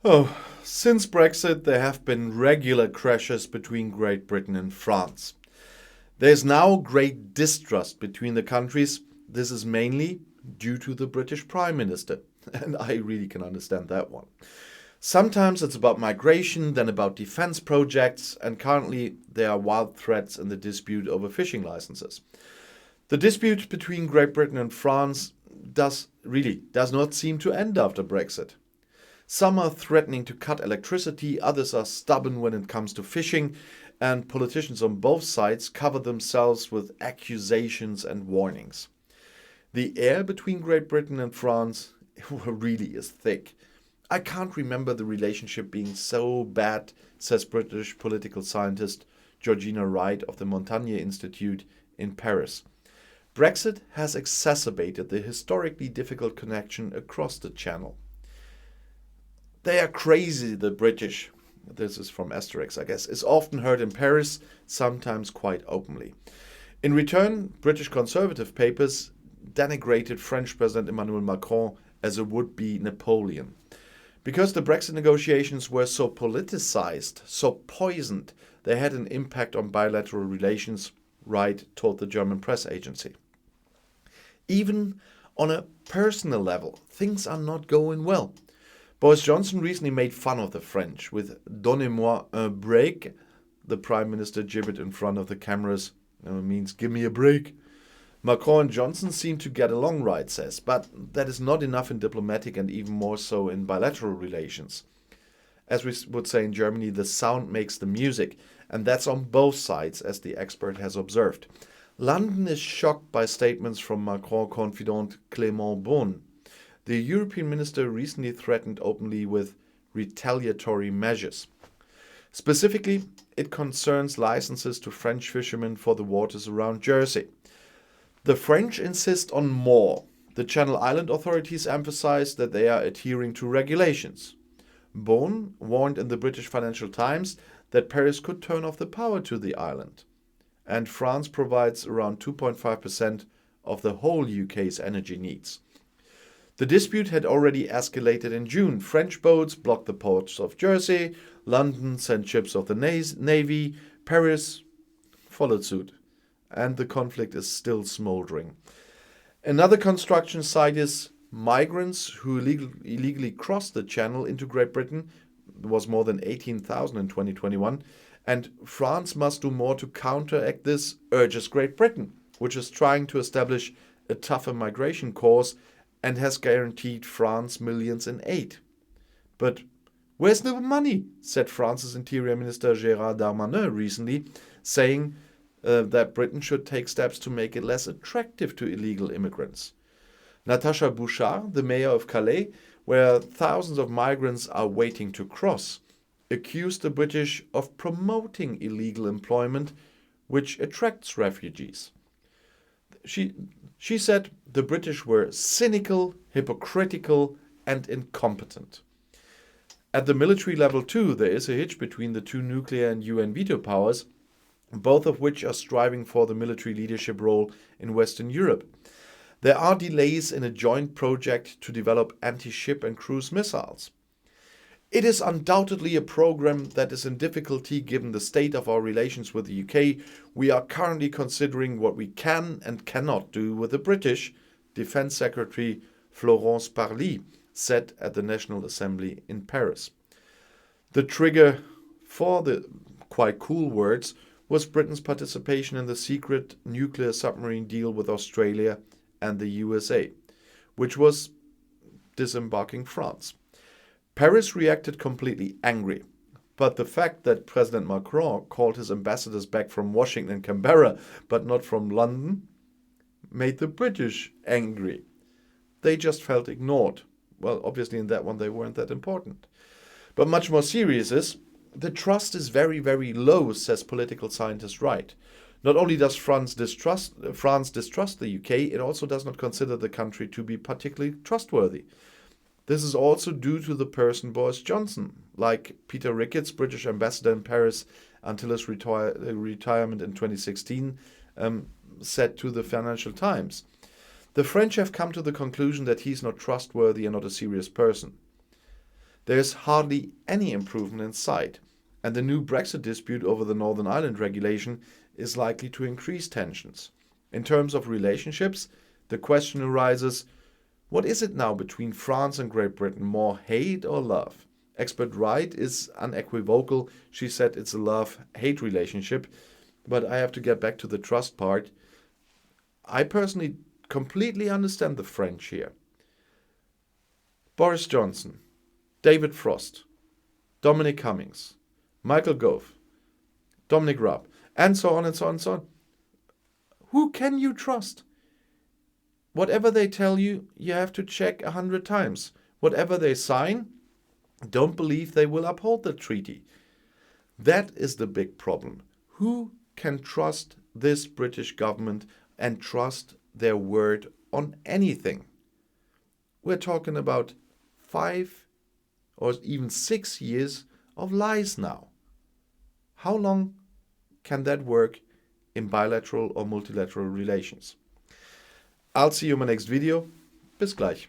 Oh, since Brexit, there have been regular crashes between Great Britain and France. There's now great distrust between the countries. This is mainly due to the British Prime Minister, and I really can understand that one. Sometimes it's about migration, then about defense projects, and currently there are wild threats in the dispute over fishing licenses. The dispute between Great Britain and France does not seem to end after Brexit. Some are threatening to cut electricity, others are stubborn when it comes to fishing, and politicians on both sides cover themselves with accusations and warnings. The air between Great Britain and France really is thick. I can't remember the relationship being so bad, says British political scientist Georgina Wright of the Montaigne Institute in Paris. Brexit has exacerbated the historically difficult connection across the Channel. They are crazy, the British. This is from Asterix, I guess. Is often heard in Paris, sometimes quite openly. In return, British conservative papers denigrated French President Emmanuel Macron as a would-be Napoleon. Because the Brexit negotiations were so politicized, so poisoned, they had an impact on bilateral relations, Wright told the German press agency. Even on a personal level, things are not going well. Boris Johnson recently made fun of the French with "Donnez-moi un break." The Prime Minister gibbered in front of the cameras. Means give me a break. Macron and Johnson seem to get along, Wright says, but that is not enough in diplomatic and even more so in bilateral relations. As we would say in Germany, the sound makes the music, and that's on both sides, as the expert has observed. London is shocked by statements from Macron confidant Clément Beaune. The European minister recently threatened openly with retaliatory measures. Specifically, it concerns licenses to French fishermen for the waters around Jersey. The French insist on more. The Channel Island authorities emphasize that they are adhering to regulations. Beaune warned in the British Financial Times that Paris could turn off the power to the island. And France provides around 2.5% of the whole UK's energy needs. The dispute had already escalated in June. French boats blocked the ports of Jersey, London sent ships of the Navy, Paris followed suit, and the conflict is still smoldering. Another construction site is migrants who illegally crossed the Channel into Great Britain. There was more than 18,000 in 2021, and France must do more to counteract this, urges Great Britain, which is trying to establish a tougher migration course and has guaranteed France millions in aid. But where's the money? Said France's Interior Minister Gérald Darmanin recently, saying that Britain should take steps to make it less attractive to illegal immigrants. Natasha Bouchard, the mayor of Calais, where thousands of migrants are waiting to cross, accused the British of promoting illegal employment, which attracts refugees. She said the British were cynical, hypocritical, and incompetent. At the military level, too, there is a hitch between the two nuclear and UN veto powers, both of which are striving for the military leadership role in Western Europe. There are delays in a joint project to develop anti-ship and cruise missiles. It is undoubtedly a program that is in difficulty given the state of our relations with the UK. We are currently considering what we can and cannot do with the British, Defense Secretary Florence Parly said at the National Assembly in Paris. The trigger for the quite cool words was Britain's participation in the secret nuclear submarine deal with Australia and the USA, which was disembarking France. Paris reacted completely angry, but the fact that President Macron called his ambassadors back from Washington and Canberra, but not from London, made the British angry. They just felt ignored. Well, obviously in that one they weren't that important. But much more serious is, the trust is very, very low, says political scientist Wright. Not only does France distrust the UK, it also does not consider the country to be particularly trustworthy. This is also due to the person Boris Johnson, like Peter Ricketts, British ambassador in Paris until his retirement in 2016, said to the Financial Times. The French have come to the conclusion that he's not trustworthy and not a serious person. There's hardly any improvement in sight, and the new Brexit dispute over the Northern Ireland regulation is likely to increase tensions. In terms of relationships, the question arises, what is it now between France and Great Britain, more hate or love? Expert Wright is unequivocal. She said it's a love-hate relationship, but I have to get back to the trust part. I personally completely understand the French here. Boris Johnson, David Frost, Dominic Cummings, Michael Gove, Dominic Raab, and so on and so on and so on. Who can you trust? Whatever they tell you, you have to check 100 times. Whatever they sign, don't believe they will uphold the treaty. That is the big problem. Who can trust this British government and trust their word on anything? We're talking about 5 or even 6 years of lies now. How long can that work in bilateral or multilateral relations? I'll see you in my next video. Bis gleich.